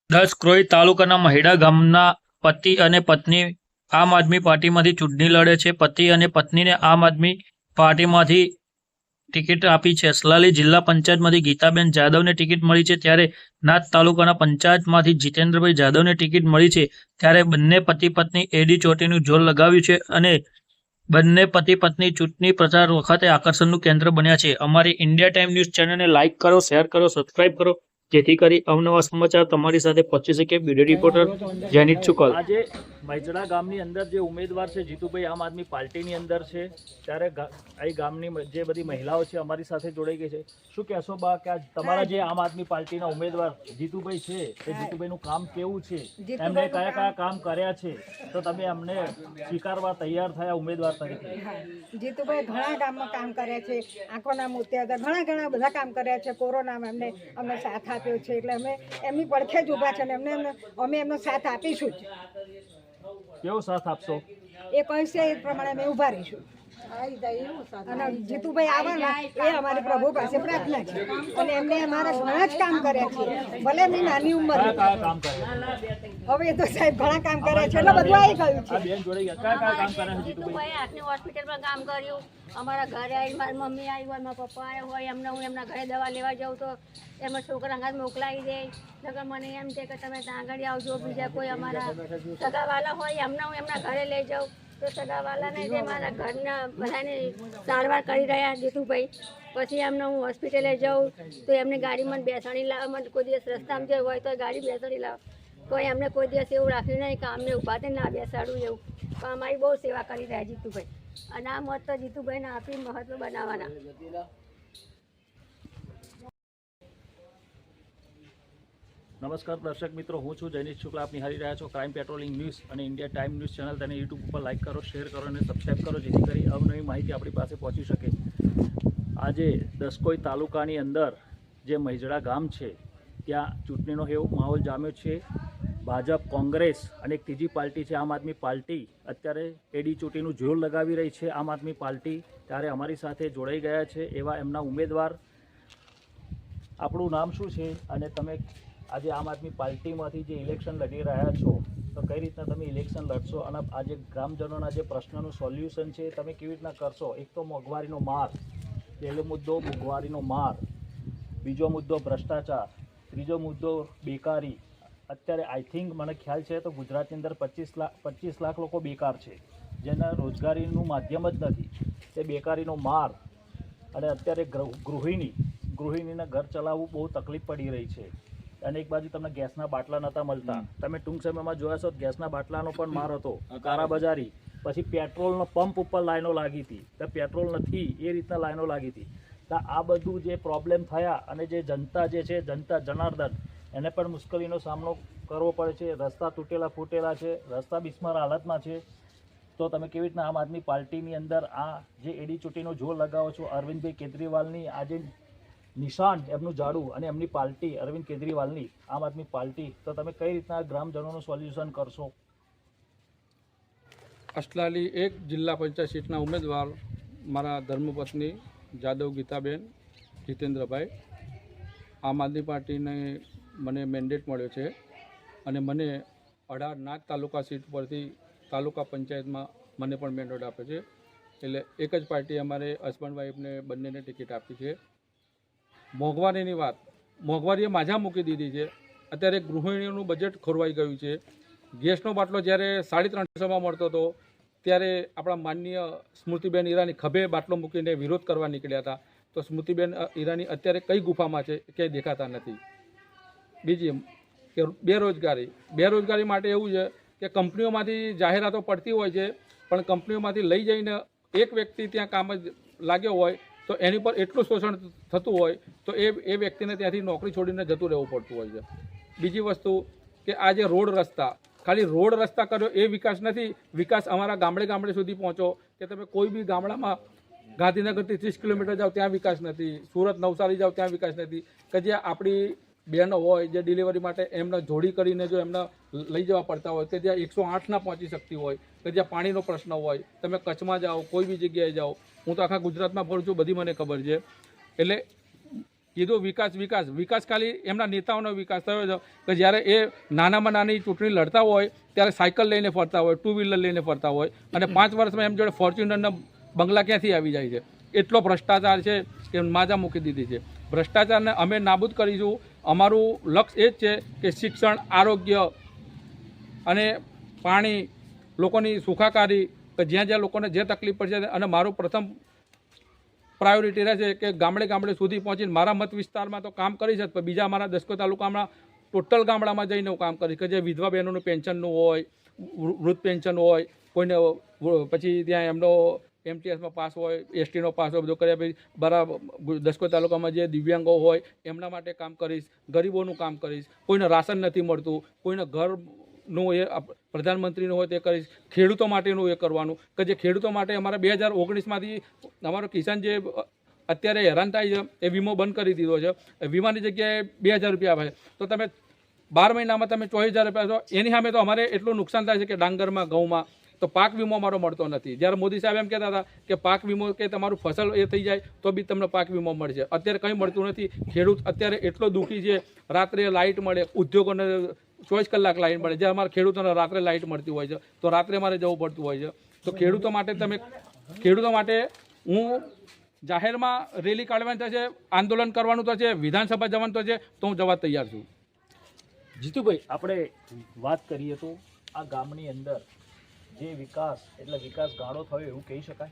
દસક્રોઈ તાલુકાના મહેડા ગામના પતિ અને પત્ની આમ આદમી પાર્ટીમાંથી ચૂંટણી લડે છે. પતિ અને પત્નીને આમ આદમી પાર્ટીમાંથી ટિકિટ આપી છે. સલાલી જિલ્લા પંચાયતમાંથી ગીતાબેન જાદવને ટિકિટ મળી છે, ત્યારે નાથ તાલુકાના પંચાયતમાંથી જીતેન્દ્રભાઈ જાદવને ટિકિટ મળી છે. ત્યારે બંને પતિ પત્ની એડી ચોટીનું જોર લગાવ્યું છે અને બંને પતિ પત્ની ચૂંટણી પ્રચાર વખતે આકર્ષણનું કેન્દ્ર બન્યા છે. અમારી ઇન્ડિયા ટાઈમ ન્યૂઝ ચેનલને લાઇક કરો, શેર કરો, સબસ્ક્રાઇબ કરો, જેથી કરી અવનવા સમાચાર તમારી સાથે પહોંચી શકે. Bureau reporter Jenit Shukla. આજે મૈજડા ગામની અંદર જે ઉમેદવાર છે જીતુભાઈ આમ આદમી પાર્ટીની અંદર છે, ત્યારે આ ગામની જે બધી મહિલાઓ છે અમારી સાથે જોડાઈ ગઈ છે. શું કહેશો બા કે આ તમારા જે આમ આદમી પાર્ટીના ઉમેદવાર જીતુભાઈ છે, એ જીતુભાઈનું કામ કેવું છે, એમને કયા કયા કામ કર્યા છે, તો તમે અમને સ્વીકારવા તૈયાર થયા ઉમેદવાર તરીકે? જીતુભાઈ ઘણા ગામમાં કામ કર્યા છે, આંખોના મોતિયા હતા, ઘણા બધા કામ કર્યા છે. કોરોનામાં અમને સાથ આપ્યો છે, એટલે અમે એમની પડખે જ ઊભા છે અને અમે એમનો સાથ આપીશું જ. કેવો સાથ આપશો? એ કહેશે એ પ્રમાણે અમે ઊભા રહીશું. અને જીતુભાઈ આવવાના એ અમારી પ્રભુ પાસે પ્રાર્થના છે, અને એમને અમારા ઘણા જ કામ કર્યા છે, ભલે એમની નાની ઉંમર. હવે તો સાહેબ ઘણા કામ કર્યા છે, એટલે બધું આવી ગયું છે. જીતુભાઈ આટલી હોસ્પિટલમાં કામ કર્યું, અમારા ઘરે આવી, મારી મમ્મી આવી હોય, મારા પપ્પા આવ્યા હોય, એમને હું એમના ઘરે દવા લેવા જાઉં તો એમાં છોકરા અંગાત મોકલાવી દે. નકર મને એમ છે કે તમે ત્યાં આગળ આવજો, બીજા કોઈ અમારા સગાવાલા હોય એમને હું એમના ઘરે લઈ જાઉં, તો સગાવાલાને જે મારા ઘરના બધાને સારવાર કરી રહ્યા જીતુભાઈ. પછી એમને હું હોસ્પિટલે જાઉં તો એમને ગાડીમાં બેસાડી લાવવા, મને કોઈ દિવસ રસ્તામાં જવું હોય તો ગાડી બેસાડી લાવ, તો એમને કોઈ દિવસ એવું રાખ્યું નહીં કે અમને ઊભા થઈને ના બેસાડવું એવું. પણ અમારી બહુ સેવા કરી રહ્યા જીતુભાઈ, અને આ મત તો જીતુભાઈને આપી મહત્વ બનાવવાના. નમસ્કાર દર્શક મિત્રો, હું છું જેનિત શુક્લા. આપ નિહાળી રહ્યા છો ક્રાઇમ પેટ્રોલિંગ ન્યૂઝ અને ઇન્ડિયા ટાઈમ ન્યૂઝ ચેનલ. તેને યુટ્યુબ ઉપર લાઇક કરો, શેર કરો અને સબસ્ક્રાઈબ કરો, જેથી કરી અવનવી માહિતી આપણી પાસે પહોંચી શકે. આજે દસકોઈ તાલુકાની અંદર જે મૈજડા ગામ છે, ત્યાં ચૂંટણીનો એવો માહોલ જામ્યો છે. ભાજપ, કોંગ્રેસ અને એક ત્રીજી પાર્ટી છે આમ આદમી પાર્ટી, અત્યારે એડી ચોટીનું જોર લગાવી રહી છે આમ આદમી પાર્ટી. ત્યારે અમારી સાથે જોડાઈ ગયા છે એવા એમના ઉમેદવાર. આપણું નામ શું છે અને તમે આજે આમ આદમી પાર્ટીમાંથી જે ઇલેક્શન લડી રહ્યા છો, તો કઈ રીતના તમે ઇલેક્શન લડશો અને આજે ગ્રામજનોના જે પ્રશ્નનું સોલ્યુશન છે તમે કેવી રીતના કરશો? એક તો મોંઘવારીનો માર, પહેલો મુદ્દો મોંઘવારીનો માર, બીજો મુદ્દો ભ્રષ્ટાચાર, ત્રીજો મુદ્દો બેકારી. અત્યારે આઈ થિંક મને ખ્યાલ છે તો ગુજરાતની અંદર 25 લાખ લોકો બેકાર છે, જેના રોજગારીનું માધ્યમ જ નથી. તે બેકારીનો માર, અને અત્યારે ગૃહિણીના ઘર ચલાવવું બહુ તકલીફ પડી રહી છે. અને એક બાજુ તમને ગેસના બાટલા નહોતા મળતા, તમે ટૂંક સમયમાં જોયા છો ગેસના બાટલાનો પણ માર હતો, કારાબજારી. પછી પેટ્રોલનો પંપ ઉપર લાઈનો લાગી હતી, તો પેટ્રોલ નથી એ રીતના લાઈનો લાગી હતી. તો આ બધું જે પ્રોબ્લેમ થયા, અને જે જનતા જે છે, જનતા જનાર્દન, એને પણ મુશ્કેલીનો સામનો કરવો પડે છે. રસ્તા તૂટેલા ફૂટેલા છે, રસ્તા બિસ્માર હાલતમાં છે. તો તમે કેવી રીતના આમ આદમી પાર્ટીની અંદર આ જે એડી ચોટીનો જોર લગાવો છો, અરવિંદભાઈ કેજરીવાલની આજે નિશાન એમનું ઝાડુ અને એમની પાર્ટી અરવિંદ કેજરીવાલની આમ આદમી પાર્ટી, તો તમે કઈ રીતના ગ્રામજનોનું સોલ્યુશન કરશો? અસલાલી 1 જિલ્લા પંચાયત સીટના ઉમેદવાર મારા ધર્મપત્ની જાદવ ગીતાબેન જીતેન્દ્રભાઈ. આમ આદમી પાર્ટીને મને મેન્ડેટ મળ્યો છે અને મને 18 નાથ તાલુકા સીટ પરથી તાલુકા પંચાયતમાં મને પણ મેન્ડેટ આપ્યો છે. એટલે એક જ પાર્ટી અમારે હસબન્ડ વાઈફને બંનેને ટિકિટ આપી છે. મોંઘવારીની વાત, મોંઘવારીએ માજા મૂકી દીધી છે. અત્યારે ગૃહિણીઓનું બજેટ ખોરવાઈ ગયું છે. ગેસનો બાટલો જ્યારે 350માં મળતો હતો, ત્યારે આપણા માનનીય સ્મૃતિબેન ઈરાની ખભે બાટલો મૂકીને વિરોધ કરવા નીકળ્યા હતા. તો સ્મૃતિબેન ઈરાની અત્યારે કઈ ગુફામાં છે, ક્યાંય દેખાતા નથી. બીજી કે બેરોજગારી માટે એવું છે કે કંપનીઓમાંથી જાહેરાતો પડતી હોય છે, પણ કંપનીઓમાંથી લઈ જઈને એક વ્યક્તિ ત્યાં કામ જ લાગ્યો હોય તો એની પર એટલું શોષણ થતું હોય તો એ વ્યક્તિને ત્યાંથી નોકરી છોડીને જતું રહેવું પડતું હોય છે. બીજી વસ્તુ કે આ જે રોડ રસ્તા, ખાલી રોડ રસ્તા કર્યો એ વિકાસ નથી. વિકાસ અમારા ગામડે સુધી પહોંચો, કે તમે કોઈ બી ગામડામાં ગાંધીનગરથી 30 કિલોમીટર જાઓ ત્યાં વિકાસ નથી, સુરત નવસારી જાઓ ત્યાં વિકાસ નથી. કે જે આપણી બહેનો હોય જે ડિલિવરી માટે એમને જોડી કરીને જો એમને લઈ જવા પડતા હોય, કે જ્યાં 108 ના પહોંચી શકતી હોય, કે જ્યાં પાણીનો પ્રશ્ન હોય. તમે કચ્છમાં જાઓ, કોઈ બી જગ્યાએ જાઓ, હું તો આખા ગુજરાતમાં ફરું છું, બધી મને ખબર છે. એટલે કીધું વિકાસ ખાલી એમના નેતાઓનો વિકાસ થયો છે કે જ્યારે એ નાનામાં નાની ચૂંટણી લડતા હોય ત્યારે સાયકલ લઈને ફરતા હોય, ટુ વ્હીલર લઈને ફરતા હોય, અને 5 વર્ષમાં એમ જોડે ફોર્ચ્યુનરના બંગલા ક્યાંથી આવી જાય છે. એટલો ભ્રષ્ટાચાર છે કે માજા મૂકી દીધી છે. ભ્રષ્ટાચારને અમે નાબૂદ કરીશું. અમારું લક્ષ્ય એ જ છે કે શિક્ષણ, આરોગ્ય અને પાણી, લોકોની સુખાકારી, કે જ્યાં જ્યાં લોકોને જે તકલીફ પડશે, અને મારું પ્રથમ પ્રાયોરિટી રહેશે કે ગામડે સુધી પહોંચીને મારા મત વિસ્તારમાં તો કામ કરીશ જ, પણ બીજા મારા દસકો તાલુકામાં ટોટલ ગામડામાં જઈને હું કામ કરીશ કે જે વિધવા બહેનોનું પેન્શનનું હોય, વૃદ્ધ પેન્શન હોય, કોઈને પછી ત્યાં એમનો MTSમાં પાસ હોય, STનો પાસ હોય, બધું કર્યા પછી બરાબર દસકો તાલુકામાં જે દિવ્યાંગો હોય એમના માટે કામ કરીશ, ગરીબોનું કામ કરીશ, કોઈને રાશન નથી મળતું, કોઈને ઘરનું એ પ્રધાનમંત્રીનું હોય તે કરીશ, ખેડૂતો માટેનું એ કરવાનું કે જે ખેડૂતો માટે અમારા 2019માંથી અમારો કિસાન જે અત્યારે હેરાન થાય છે એ વીમો બંધ કરી દીધો છે. વીમાની જગ્યાએ 2000 રૂપિયા આવે છે, તો તમે 12 મહિનામાં તમે 24,000 રૂપિયા છો. એની સામે તો અમારે એટલું નુકસાન થાય છે કે ડાંગરમાં, ઘઉંમાં તો પાક વીમો અમારો મળતો નથી. જ્યારે મોદી સાહેબ એમ કહેતા હતા કે પાક વીમો કે તમારું ફસલ એ થઈ જાય તો બી તમને પાક વીમો મળશે, અત્યારે કંઈ મળતું નથી. ખેડૂત અત્યારે એટલો દુઃખી છે. રાત્રે લાઇટ મળે, ઉદ્યોગોને 24 કલાક લાઇટ મળે, જ્યારે અમારા ખેડૂતોને રાત્રે લાઇટ મળતી હોય છે તો રાત્રે મારે જવું પડતું હોય છે. તો ખેડૂતો માટે હું જાહેરમાં રેલી કાઢવાની થશે, આંદોલન કરવાનું થશે, વિધાનસભા જવાનું થશે તો હું જવા તૈયાર છું. જીતુભાઈ, આપણે વાત કરીએ તો આ ગામની અંદર જે વિકાસ ગાળો થયો એવું કહી શકાય?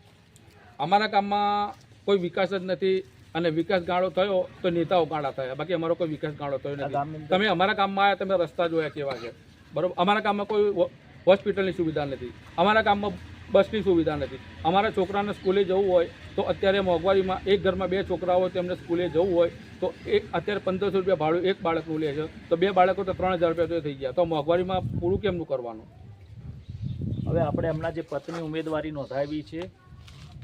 અમારા ગામમાં કોઈ વિકાસ જ નથી, અને વિકાસ ગાળો થયો તો નેતાઓ ગાળા થયા, બાકી અમારો કોઈ વિકાસ ગાળો થયો નથી. તમે અમારા ગામમાં આવ્યા, તમે રસ્તા જોયા કેવા છે, બરોબર? અમારા ગામમાં કોઈ હોસ્પિટલની સુવિધા નથી, અમારા ગામમાં બસની સુવિધા નથી. અમારા છોકરાને સ્કૂલે જવું હોય તો અત્યારે મોંઘવારીમાં એક ઘરમાં 2 છોકરા હોય તેમને સ્કૂલે જવું હોય તો અત્યારે 1500 રૂપિયા ભાડું એક બાળકનું લે છે, તો 2 બાળકો તો 3000 રૂપિયા તો થઈ ગયા. તો મોંઘવારીમાં પૂરું કેમનું કરવાનું? હવે આપણે હમણાં જે પત્ની ઉમેદવારી નોંધાવી છે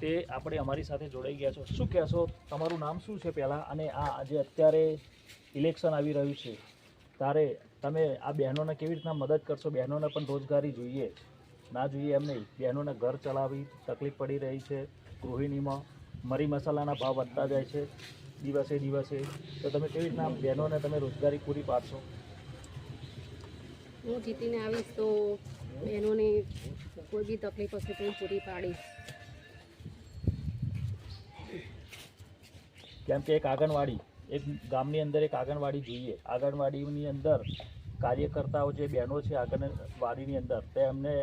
તે આપણે અમારી સાથે જોડાઈ ગયા છો. શું કહેશો? તમારું નામ શું છે પહેલાં, અને આ જે અત્યારે ઇલેક્શન આવી રહ્યું છે ત્યારે તમે આ બહેનોને કેવી રીતના મદદ કરશો? બહેનોને પણ રોજગારી જોઈએ, ના જોઈએ એમ નહીં. બહેનોને ઘર ચલાવી તકલીફ પડી રહી છે, ગૃહિણીમાં મરી મસાલાના ભાવ વધતા જાય છે દિવસે, તો તમે કેવી રીતના બહેનોને તમે રોજગારી પૂરી પાડશો? હું જીતીને આવીશ તો બહેનોને કોઈ બી તકલીફ હશે તો હું પૂરી પાડીશ. કેમ કે એક ગામની અંદર એક આંગણવાડી જોઈએ. આંગણવાડીની અંદર કાર્યકર્તાઓ જે બહેનો છે આંગણવાડીની અંદર, તે એમને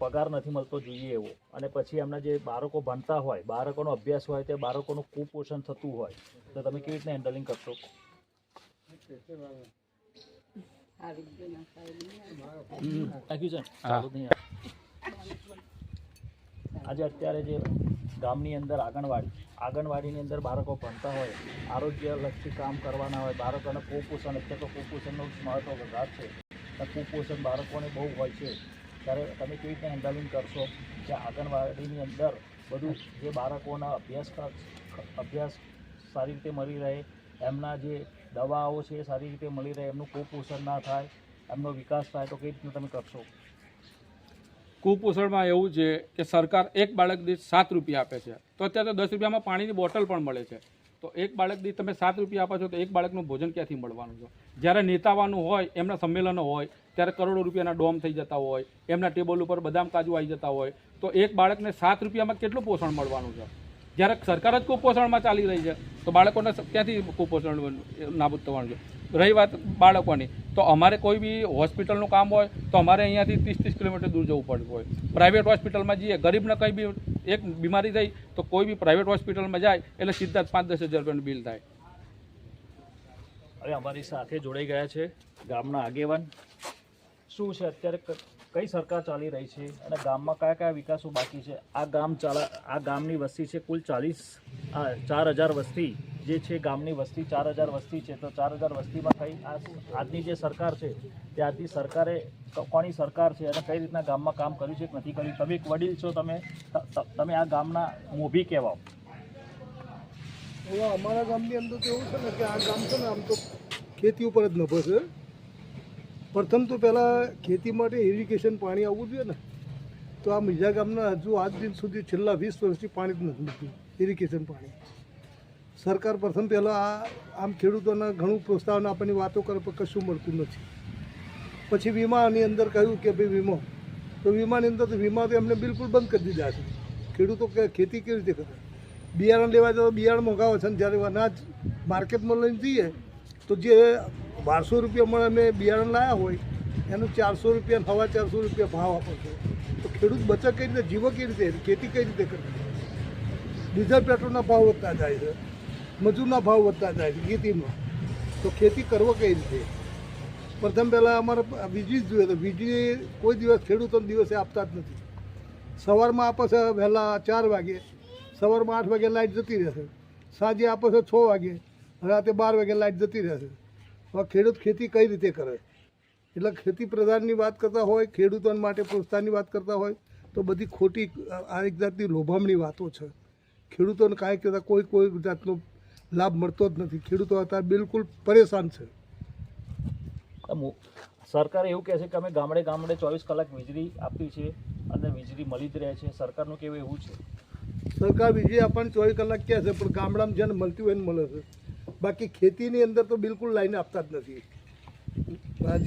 પગાર નથી મળતો જોઈએ એવો, અને પછી એમના જે બાળકો ભણતા હોય, બાળકોનો અભ્યાસ હોય, તે બાળકોનું કુપોષણ થતું હોય, તો તમે કેવી રીતના હેન્ડલિંગ કરશો? આજે અત્યારે જે ગામની અંદર આંગણવાડીની અંદર બાળકો ભણતા હોય, આરોગ્યલક્ષી કામ કરવાના હોય, બાળકોને કુપોષણ, અત્યારે તો કુપોષણનું મહત્વ વધારે છે, કુપોષણ બાળકોને બહુ હોય છે, ત્યારે તમે કેવી રીતે હેન્ડલિંગ કરશો કે આંગણવાડીની અંદર બધું જે બાળકોના અભ્યાસ સારી રીતે મળી રહે, એમના જે દવાઓ છે એ સારી રીતે મળી રહે, એમનું કુપોષણ ના થાય, એમનો વિકાસ થાય, તો કેવી રીતના તમે કરશો? કુપોષણમાં એવું છે કે સરકાર એક બાળક દીઠ 7 રૂપિયા આપે છે, તો અત્યારે તો 10 રૂપિયામાં પાણીની બોટલ પણ મળે છે. તો એક બાળક દીઠ તમે 7 રૂપિયા આપો છો તો એક બાળકનું ભોજન ક્યાંથી મળવાનું છે? જ્યારે નેતાવાનું હોય, એમના સંમેલનો હોય ત્યારે કરોડો રૂપિયાના ડોમ થઈ જતા હોય, એમના ટેબલ ઉપર બદામ કાજુ આવી જતા હોય, તો એક બાળકને 7 રૂપિયામાં કેટલું પોષણ મળવાનું છે? જ્યારે સરકાર જ કુપોષણમાં ચાલી રહી છે તો બાળકોને ક્યાંથી કુપોષણ નાબૂદ થવાનું છે? રહી વાત બાળકોની, તો અમારે કોઈ બી હોસ્પિટલનું કામ હોય તો અમારે અહીંયાથી 30-30 કિલોમીટર દૂર જવું પડતું હોય. પ્રાઇવેટ હોસ્પિટલમાં જઈએ, ગરીબને કંઈ બી એક બીમારી થઈ તો કોઈ બી પ્રાઇવેટ હોસ્પિટલમાં જાય એટલે સીધા જ 5-10 હજાર રૂપિયાનું બિલ થાય. હવે અમારી સાથે જોડાઈ ગયા છે ગામના આગેવાન. શું છે અત્યારે કઈ સરકાર ચાલી રહી છે અને ગામમાં કયા કયા વિકાસો બાકી છે? આ ગામની વસ્તી છે કુલ 4,000 વસ્તી જે છે. ગામની વસ્તી 4,000 વસ્તી છે, તો 4,000 વસ્તીમાં કઈ આજની જે સરકાર છે તે આજની સરકારે કોની સરકાર છે અને કઈ રીતના ગામમાં કામ કર્યું છે કે નથી કર્યું? તમે એક વડીલ છો, તમે આ ગામના મોભી કહેવાઓ. હવે અમારા ગામની અંદર તો એવું છે ને કે આ ગામ છે ને આમ તો ખેતી ઉપર જ નભર છે. પ્રથમ તો પહેલાં ખેતી માટે ઇરિગેશન પાણી આવવું જોઈએ ને, તો આ મીજા ગામના હજુ આજ દિન સુધી છેલ્લા 20 વર્ષથી પાણી જ નથી મળતું, ઇરિગેશન પાણી. સરકાર પ્રથમ પહેલાં આમ ખેડૂતોને ઘણું પ્રોત્સાહન આપવાની વાતો કરે પણ કશું મળતું નથી. પછી વીમાની અંદર કહ્યું કે ભાઈ વીમો, તો વીમાની અંદર તો વીમા તો એમને બિલકુલ બંધ કરી દીધા છે. ખેડૂતો ખેતી કેવી રીતે કરે? બિયારણ લેવા જાવ બિયારણ મોંઘાવે છે, ને જ્યારે અનાજ માર્કેટમાં લઈને જઈએ તો જે 1200 રૂપિયામાં અમે બિયારણ લાવ્યા હોય એનું 400 રૂપિયા, 450 રૂપિયા ભાવ આપે છે. તો ખેડૂત બચત કઈ રીતે, જીવો કઈ રીતે, ખેતી કઈ રીતે કરે? ડીઝલ પેટ્રોલના ભાવ વધતા જાય છે, મજૂરના ભાવ વધતા જાય છે ખેતીમાં, તો ખેતી કરવો કઈ રીતે? પ્રથમ પહેલાં અમારે વીજળી જ જોઈએ, તો વીજળી કોઈ દિવસ ખેડૂતોને દિવસે આપતા જ નથી. સવારમાં આપે છે વહેલા 4 વાગે, સવારમાં 8 વાગે લાઇટ જતી રહેશે, સાંજે આપે છે 6 વાગે, રાતે 12 વાગે લાઇટ જતી રહેશે. હવે ખેડૂત ખેતી કઈ રીતે કરે? એટલે ખેતી પ્રધાનની વાત કરતા હોય, ખેડૂતો માટે પ્રોત્સાહનની વાત કરતા હોય તો બધી ખોટી આ એક જાતની લોભામણી વાતો છે. ખેડૂતોને કાંઈ કહેતા કોઈ જાતનો લાભ મળતો જ નથી. ખેડૂતો અત્યારે બિલકુલ પરેશાન છે. સરકાર એવું કહે છે કે અમે ગામડે 24 કલાક વીજળી આપી છે અને વીજળી મળી જ રહે છે. સરકારનું કેવું એવું છે? સરકાર વીજળી આપણને 24 કલાક કહે છે, પણ ગામડામાં જેને મળતી હોય એને મળે છે. બાકી ખેતીની અંદર તો બિલકુલ લાઈન આપતા જ નથી.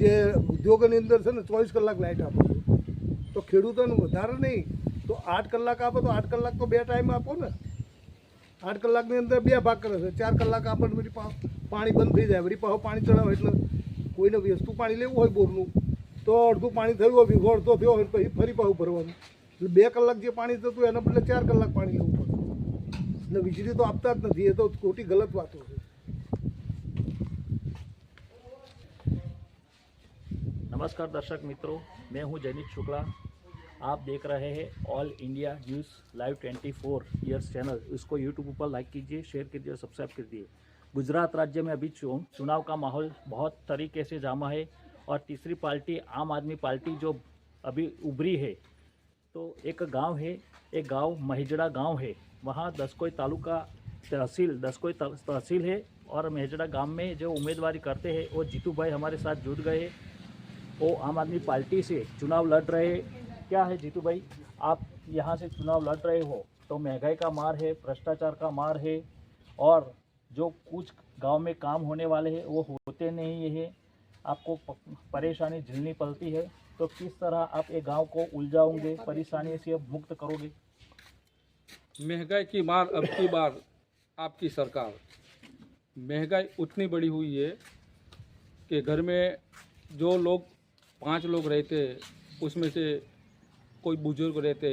જે ઉદ્યોગોની અંદર છે ને 24 કલાક લાઇટ આપે છે, તો ખેડૂતોને વધારે નહીં તો 8 કલાક આપો, તો 8 કલાક તો 2 ટાઈમ આપો ને. 8 કલાકની અંદર 2 ભાગ કરે છે. 4 કલાક આપણને બધી પાણી બંધ થઈ જાય, વળી પાછું પાણી ચડાવે. એટલે કોઈને વસ્તુ પાણી લેવું હોય બોરનું તો અડધું પાણી થયું હોય, વીઘો અડધો થયો હોય, પછી ફરી પાછું ભરવાનું. એટલે 2 કલાક જે પાણી થતું હોય એના બદલે 4 કલાક પાણી લેવું પડે. એટલે વીજળી તો આપતા જ નથી. એ તો ખોટી ગલત વાતો છે. नमस्कार दर्शक मित्रों, मैं हूं जैनिक शुक्ला. आप देख रहे हैं all India news live 24 years channel. इसको यूट्यूब पर लाइक कीजिए, शेयर कीजिए और सब्सक्राइब कीजिए. गुजरात राज्य में अभी चुनाव का माहौल बहुत तरीके से जामा है और तीसरी पार्टी आम आदमी पार्टी जो अभी उभरी है, तो एक गांव है, एक गांव महेजड़ा गांव है. वहाँ दसकोई तालुका दसकोई तहसील है और महेजड़ा गांव में जो उम्मीदवारी करते हैं वो जीतू भाई हमारे साथ जुड़ गए हैं. वो आम आदमी पार्टी से चुनाव लड़ रहे हैं. क्या है जीतू भाई, आप यहाँ से चुनाव लड़ रहे हो तो महंगाई का मार है, भ्रष्टाचार का मार है और जो कुछ गांव में काम होने वाले हैं वो होते नहीं है, आपको परेशानी झेलनी पड़ती है. तो किस तरह आप ये गांव को उलझाओगे, परेशानी से मुक्त करोगे? महंगाई की मार अब की बार आपकी सरकार. महंगाई उतनी बड़ी हुई है कि घर में जो लोग 5 लोग रहते, उसमें से कोई बुजुर्ग रहते,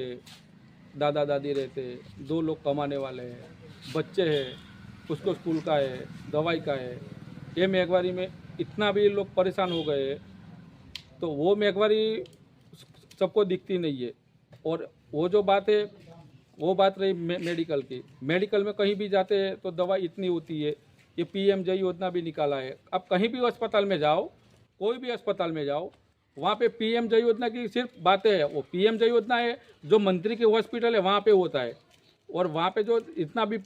दादा दादी रहते, 2 लोग कमाने वाले हैं, बच्चे हैं, उसको स्कूल का है, दवाई का है. ये महंगाई में इतना भी लोग परेशान हो गए, तो वो महंगाई सबको दिखती नहीं है. और वो जो बात है वो बात रही मेडिकल की. मेडिकल में कहीं भी जाते हैं तो दवाई इतनी होती है. ये PMJ योजना भी निकाला है. अब कहीं भी अस्पताल में जाओ, कोई भी अस्पताल में जाओ, वहाँ पे PMJ योजना की सिर्फ बातें हैं. वो PMJ योजना है जो मंत्री के हॉस्पिटल है वहाँ पे होता है. और वहाँ पे जो इतना भी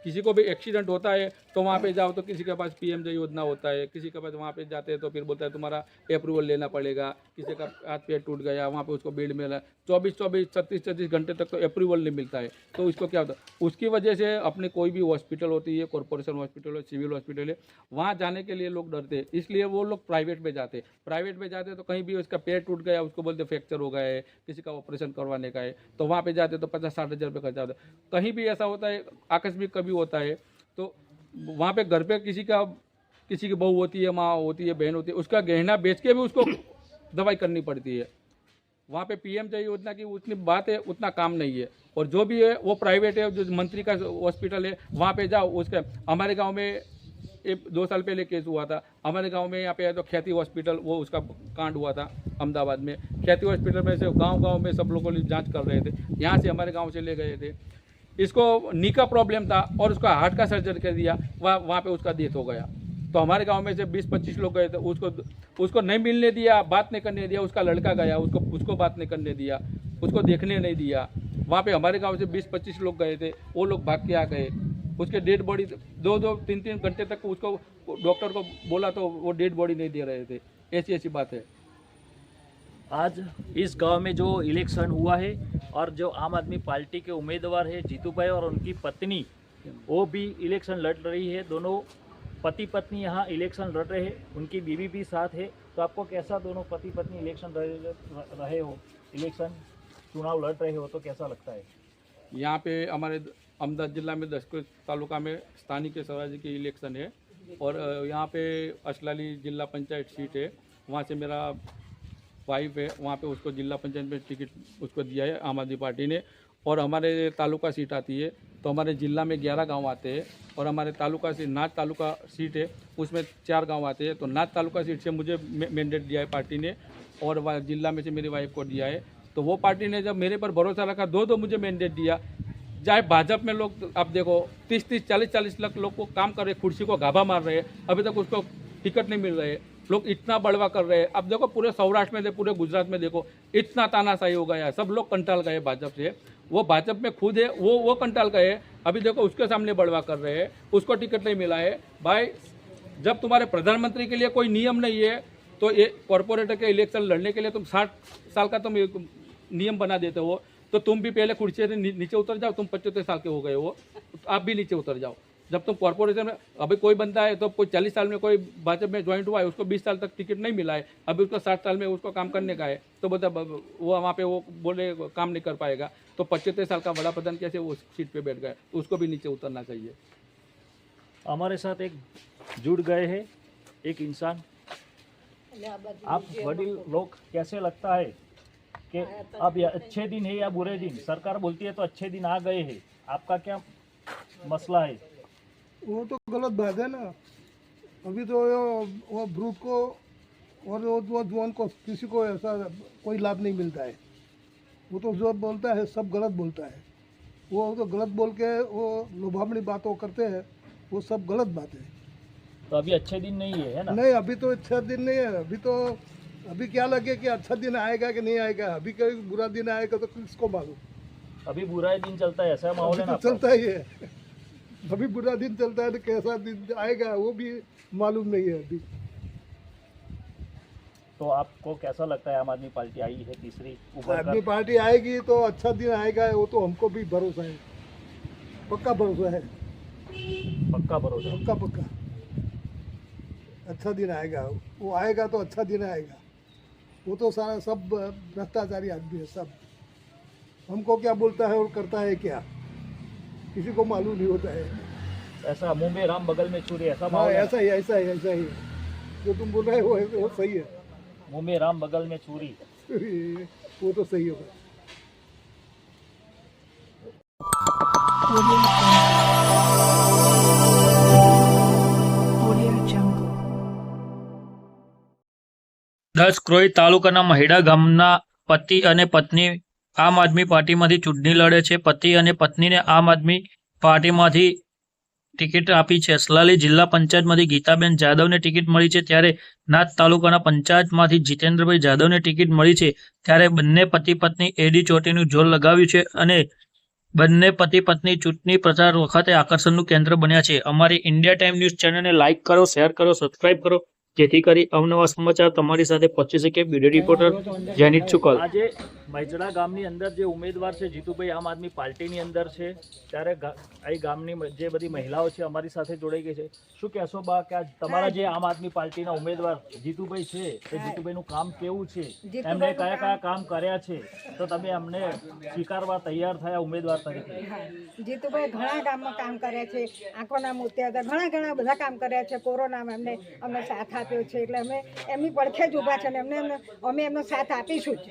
किसी को भी एक्सीडेंट होता है तो वहाँ पे जाओ तो किसी के पास PMJ योजना होता है, किसी के पास वहाँ पे जाते हैं तो फिर बोलता है तुम्हारा अप्रूवल लेना पड़ेगा. किसी का हाथ पैर टूट गया, वहाँ पे उसको बेड मिला, 24 36 घंटे तक तो अप्रूवल नहीं मिलता है. तो इसको क्या होता है, उसकी वजह से अपने कोई भी हॉस्पिटल होती है, कॉरपोरेशन हॉस्पिटल है, सिविल हॉस्पिटल है, वहाँ जाने के लिए लोग डरते हैं. इसलिए वो लोग प्राइवेट में जाते. प्राइवेट में जाते तो कहीं भी उसका पैर टूट गया, उसको बोलते फ्रैक्चर हो गया है, किसी का ऑपरेशन करवाने का है, तो वहाँ पे जाते तो 50-60 हज़ार रुपये खर्चा होता है. कहीं भी ऐसा होता है, आकस्मिक कभी होता है, तो वहाँ पे घर पे किसी की बहू होती है, माँ होती है, बहन होती है, उसका गहना बेच के भी उसको दवाई करनी पड़ती है. वहाँ पे PMJ योजना की उतनी बात है, उतना काम नहीं है. और जो भी है वो प्राइवेट है, जो मंत्री का हॉस्पिटल है वहाँ पे जाओ. उसका हमारे गांव में 2 साल पहले केस हुआ था. हमारे गांव में यहाँ पे तो ख्याति हॉस्पिटल, वो उसका कांड हुआ था अहमदाबाद में. ख्याति हॉस्पिटल में से गाँव में सब लोगों ने जाँच कर रहे थे, यहाँ से हमारे गाँव से ले गए थे. इसको नी का प्रॉब्लम था और उसका हार्ट का सर्जरी कर दिया, वहाँ पे उसका डेथ हो गया. तो हमारे गांव में से 20-25 लोग गए थे, उसको नहीं मिलने दिया, बात नहीं करने दिया. उसका लड़का गया, उसको बात नहीं करने दिया, उसको देखने नहीं दिया. वहाँ पे हमारे गांव से 20-25 लोग गए थे, वो लोग भाग के आ गए. उसके डेड बॉडी 2-3 घंटे तक उसको डॉक्टर को बोला तो वो डेड बॉडी नहीं दे रहे थे. ऐसी बात है. आज इस गांव में जो इलेक्शन हुआ है और जो आम आदमी पार्टी के उम्मीदवार है जीतू भाई और उनकी पत्नी वो भी इलेक्शन लड़ रही है। दोनों पति पत्नी यहाँ इलेक्शन लड़ रहे हैं, उनकी बीवी भी साथ है। तो आपको कैसा दोनों पति पत्नी इलेक्शन रहे हो, इलेक्शन चुनाव लड़ रहे हो तो कैसा लगता है? यहाँ पे हमारे अहमदाबाद जिला में दशकोट तालुका में स्थानीय स्वराज्य की इलेक्शन है और यहाँ पे असलाली जिला पंचायत सीट है, वहाँ से मेरा वाइफ है, वहाँ पे उसको जिला पंचायत में टिकट उसको दिया है आम आदमी पार्टी ने। और हमारे तालुका सीट आती है तो हमारे ज़िला में 11 गांव आते हैं और हमारे तालुका से नाथ तालुका सीट है उसमें 4 गांव आते हैं। तो नाथ तालुका सीट से मुझे मैंडेट दिया है पार्टी ने और जिला में से मेरी वाइफ को दिया है। तो वो पार्टी ने जब मेरे पर भरोसा रखा दो मुझे मैंडेट दिया। चाहे भाजपा में लोग अब देखो 30-30, 40-40 लाख लोग को काम कर रहे, कुर्सी को गाभा मार रहे हैं, अभी तक उसको टिकट नहीं मिल रहे, लोग इतना बड़वा कर रहे हैं। अब देखो पूरे सौराष्ट्र में पूरे गुजरात में देखो इतना तानाशाही हो गया है, सब लोग कंटाल गए भाजपा से। वो भाजपा में खुद है वो कंटाल गए, अभी देखो उसके सामने बड़वा कर रहे हैं, उसको टिकट नहीं मिला है। भाई जब तुम्हारे प्रधानमंत्री के लिए कोई नियम नहीं है तो ये कॉरपोरेटर के इलेक्शन लड़ने के लिए तुम 60 साल का तुम नियम बना देते हो, तो तुम भी पहले कुर्सी से नीचे उतर जाओ। तुम 75 साल के हो गए हो, आप भी नीचे उतर जाओ। जब तुम कॉर्पोरेशन में अभी कोई बंदा है तो कोई 40 साल में कोई भाजपा में ज्वाइंट हुआ है, उसको 20 साल तक टिकट नहीं मिला है, अभी उसको 60 साल में उसको काम करने का है, तो बता वो वहाँ पे वो बोले काम नहीं कर पाएगा। तो 75 साल का बड़ा प्रधान कैसे वो सीट पे बैठ गए, उसको भी नीचे उतरना चाहिए। हमारे साथ एक जुड़ गए हैं एक इंसान। आप वडील लोग कैसे लगता है कि अब ये अच्छे दिन है या बुरे दिन? सरकार बोलती है तो अच्छे दिन आ गए हैं, आपका क्या मसला है? वो तो गलत बात है ना। अभी तो वो ब्रूट को और वो जुआन को किसी को ऐसा कोई लाभ नहीं मिलता है। वो तो जो बोलता है सब गलत बोलता है। वो तो गलत बोल के वो लुभावनी बातों करते हैं, वो सब गलत बात है। तो अभी अच्छे दिन नहीं है ना? नहीं, अभी तो अच्छा दिन नहीं है। अभी क्या लगे कि अच्छा दिन आएगा कि नहीं आएगा, अभी कोई बुरा दिन आएगा तो किसको मालूम। अभी बुरा ही दिन चलता है, ऐसा माहौल है ना? तो चलता ही है, अभी बुरा दिन चलता है तो कैसा दिन आएगा वो भी मालूम नहीं है अभी। तो आपको कैसा लगता है? आम आदमी पार्टी आई है तीसरी ऊपर आदमी पार्टी आएगी तो अच्छा दिन आएगा, वो तो हमको भी भरोसा है, पक्का भरोसा है, पक्का भरोसा। पक्का अच्छा दिन आएगा। वो आएगा तो अच्छा दिन आएगा। वो तो सारा सब भ्रष्टाचारी आदमी है सब। हमको क्या बोलता है और करता है क्या, किसी को मालूम नहीं होता है। ऐसा मुंह में राम बगल में छुरी, ऐसा हाँ, माहौल है? ऐसा ही जो तुम बोल रहे हो वो सही है। मुंह में राम बगल में छुरी, वो तो सही होगा। દસક્રોઈ તાલુકાના મહેડા ગામના પતિ અને પત્ની આમ આદમી પાર્ટીમાંથી ચૂંટણી લડે છે। પતિ અને પત્નીને આમ આદમી પાર્ટીમાંથી ટિકિટ આપી છે। અસલાલી જિલ્લા પંચાયતમાંથી ગીતાબેન જાદવને ટિકિટ મળી છે, ત્યારે નાથ તાલુકાના પંચાયતમાંથી જીતેન્દ્રભાઈ જાદવને ટિકિટ મળી છે। ત્યારે બંને પતિ પત્ની એડી ચોટીનું જોર લગાવ્યું છે અને બંને પતિ પત્ની ચૂંટણી પ્રચાર વખતે આકર્ષણનું કેન્દ્ર બન્યા છે। અમારી ઇન્ડિયા ટાઈમ ન્યૂઝ ચેનલને લાઇક કરો, શેર કરો, સબસ્ક્રાઇબ કરો, જેથી કરી અવનવા સમાચાર તમારી સાથે પહોંચી શકે। Bureau reporter Jenit Shukla. આજે મૈજડા ગામની અંદર જે ઉમેદવાર છે જીતુભાઈ આમ આદમી પાર્ટીની અંદર છે, ત્યારે આ ગામની જે બધી મહિલાઓ છે અમારી સાથે જોડાઈ ગઈ છે। શું કહેશો બા કે તમારા જે આમ આદમી પાર્ટીના ઉમેદવાર જીતુભાઈ છે તે જીતુભાઈનું કામ કેવું છે, એમણે કયા કયા કામ કર્યા છે, તો તમે અમને સ્વીકારવા તૈયાર થયા ઉમેદવાર તરીકે? જીતુભાઈ ઘણા ગામમાં કામ કર્યા છે, આંખોના મોતિયા હતા, ઘણા બધા કામ કર્યા છે। કોરોનામાં એમને અમને સાથ આપ્યો છે, એટલે અમે એમની પડખે જ ઊભા છે અને અમે એમનો સાથ આપીશું જ।